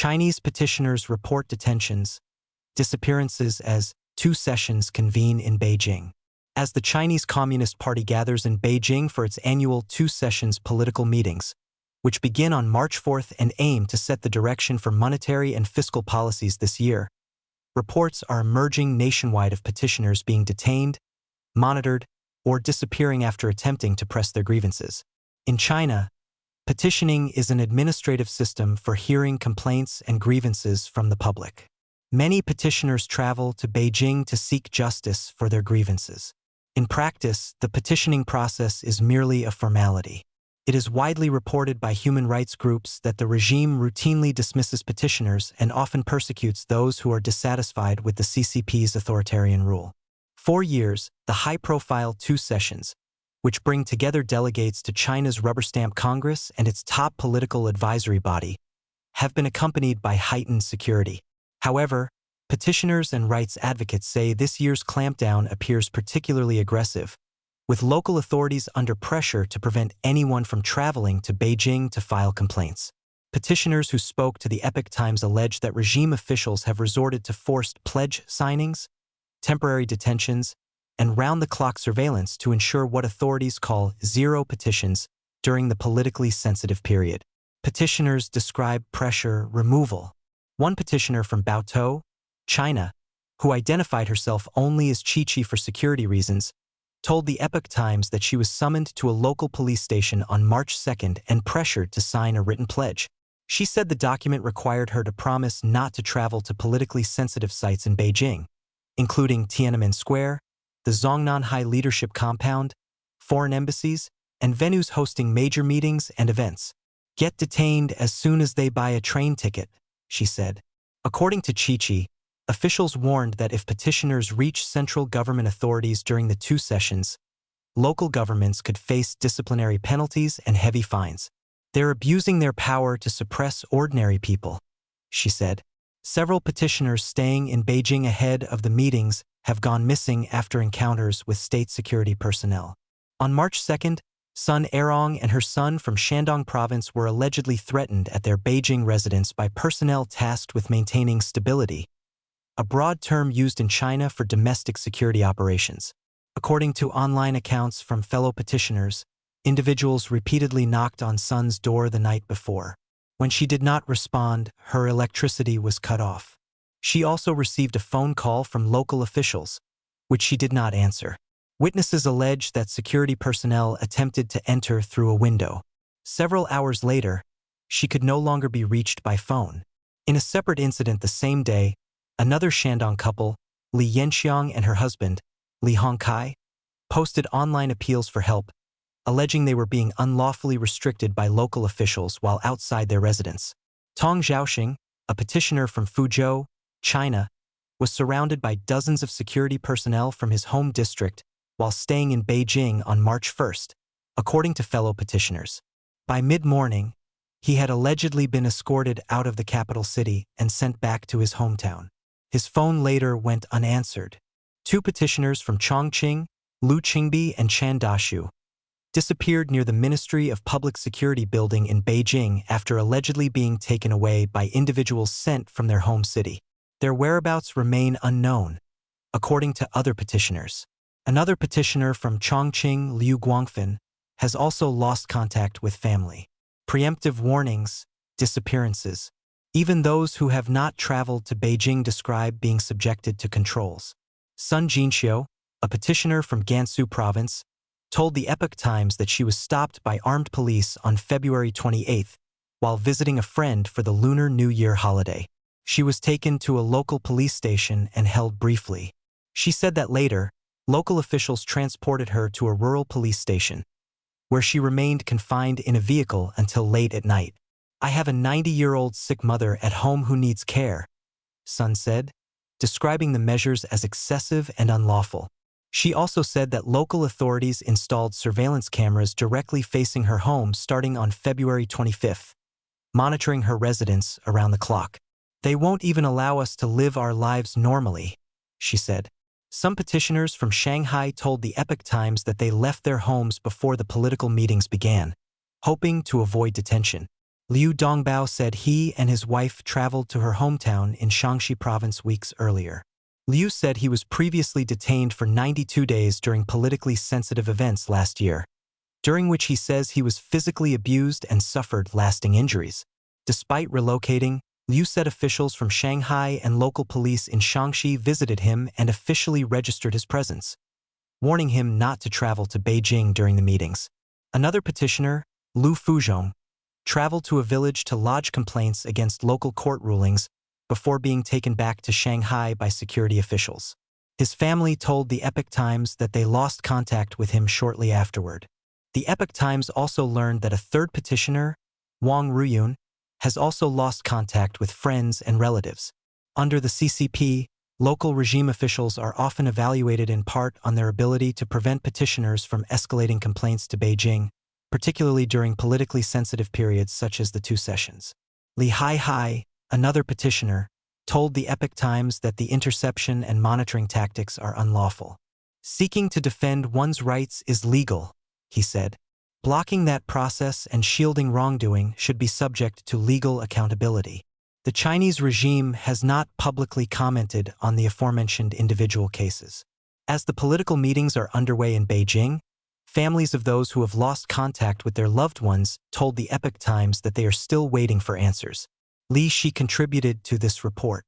Chinese petitioners report detentions, disappearances as 2 sessions convene in Beijing. As the Chinese Communist Party gathers in Beijing for its annual 2 sessions political meetings, which begin on March 4th and aim to set the direction for monetary and fiscal policies this year, reports are emerging nationwide of petitioners being detained, monitored, or disappearing after attempting to press their grievances. In China, petitioning is an administrative system for hearing complaints and grievances from the public. Many petitioners travel to Beijing to seek justice for their grievances. In practice, the petitioning process is merely a formality. It is widely reported by human rights groups that the regime routinely dismisses petitioners and often persecutes those who are dissatisfied with the CCP's authoritarian rule. For years, the high-profile 2 sessions, which bring together delegates to China's rubber-stamp Congress and its top political advisory body, have been accompanied by heightened security. However, petitioners and rights advocates say this year's clampdown appears particularly aggressive, with local authorities under pressure to prevent anyone from traveling to Beijing to file complaints. Petitioners who spoke to the Epoch Times allege that regime officials have resorted to forced pledge signings, temporary detentions, and round-the-clock surveillance to ensure what authorities call zero petitions during the politically sensitive period. Petitioners describe pressure removal. One petitioner from Baotou, China, who identified herself only as Chi-Chi for security reasons, told the Epoch Times that she was summoned to a local police station on March 2nd and pressured to sign a written pledge. She said the document required her to promise not to travel to politically sensitive sites in Beijing, including Tiananmen Square, the Zhongnanhai Leadership Compound, foreign embassies, and venues hosting major meetings and events. Get detained as soon as they buy a train ticket, she said. According to Chi-Chi, officials warned that if petitioners reach central government authorities during the 2 sessions, local governments could face disciplinary penalties and heavy fines. They're abusing their power to suppress ordinary people, she said. Several petitioners staying in Beijing ahead of the meetings have gone missing after encounters with state security personnel. On March 2nd, Sun Erong and her son from Shandong province were allegedly threatened at their Beijing residence by personnel tasked with maintaining stability, a broad term used in China for domestic security operations. According to online accounts from fellow petitioners, individuals repeatedly knocked on Sun's door the night before. When she did not respond, her electricity was cut off. She also received a phone call from local officials, which she did not answer. Witnesses allege that security personnel attempted to enter through a window. Several hours later, she could no longer be reached by phone. In a separate incident the same day, another Shandong couple, Li Yanxiang and her husband, Li Hongkai, posted online appeals for help, alleging they were being unlawfully restricted by local officials while outside their residence. Tong Xiaoxing, a petitioner from Fuzhou, China, was surrounded by dozens of security personnel from his home district while staying in Beijing on March 1st, according to fellow petitioners. By mid-morning, he had allegedly been escorted out of the capital city and sent back to his hometown. His phone later went unanswered. 2 petitioners from Chongqing, Lu Qingbi and Chan Dashu, disappeared near the Ministry of Public Security building in Beijing after allegedly being taken away by individuals sent from their home city. Their whereabouts remain unknown, according to other petitioners. Another petitioner from Chongqing, Liu Guangfen, has also lost contact with family. Preemptive warnings, disappearances. Even those who have not traveled to Beijing describe being subjected to controls. Sun Jinxiu, a petitioner from Gansu province, told the Epoch Times that she was stopped by armed police on February 28th while visiting a friend for the Lunar New Year holiday. She was taken to a local police station and held briefly. She said that later, local officials transported her to a rural police station, where she remained confined in a vehicle until late at night. I have a 90-year-old sick mother at home who needs care, Sun said, describing the measures as excessive and unlawful. She also said that local authorities installed surveillance cameras directly facing her home starting on February 25th, monitoring her residence around the clock. They won't even allow us to live our lives normally, she said. Some petitioners from Shanghai told the Epoch Times that they left their homes before the political meetings began, hoping to avoid detention. Liu Dongbao said he and his wife traveled to her hometown in Shaanxi province weeks earlier. Liu said he was previously detained for 92 days during politically sensitive events last year, during which he says he was physically abused and suffered lasting injuries. Despite relocating, Liu said officials from Shanghai and local police in Shaanxi visited him and officially registered his presence, warning him not to travel to Beijing during the meetings. Another petitioner, Lu Fuzhong, traveled to a village to lodge complaints against local court rulings before being taken back to Shanghai by security officials. His family told the Epoch Times that they lost contact with him shortly afterward. The Epoch Times also learned that a third petitioner, Wang Ruyun, has also lost contact with friends and relatives. Under the CCP, local regime officials are often evaluated in part on their ability to prevent petitioners from escalating complaints to Beijing, particularly during politically sensitive periods such as the 2 sessions. Li Haihai, another petitioner, told the Epoch Times that the interception and monitoring tactics are unlawful. Seeking to defend one's rights is legal, he said. Blocking that process and shielding wrongdoing should be subject to legal accountability. The Chinese regime has not publicly commented on the aforementioned individual cases. As the political meetings are underway in Beijing, families of those who have lost contact with their loved ones told the Epoch Times that they are still waiting for answers. Li Shi contributed to this report.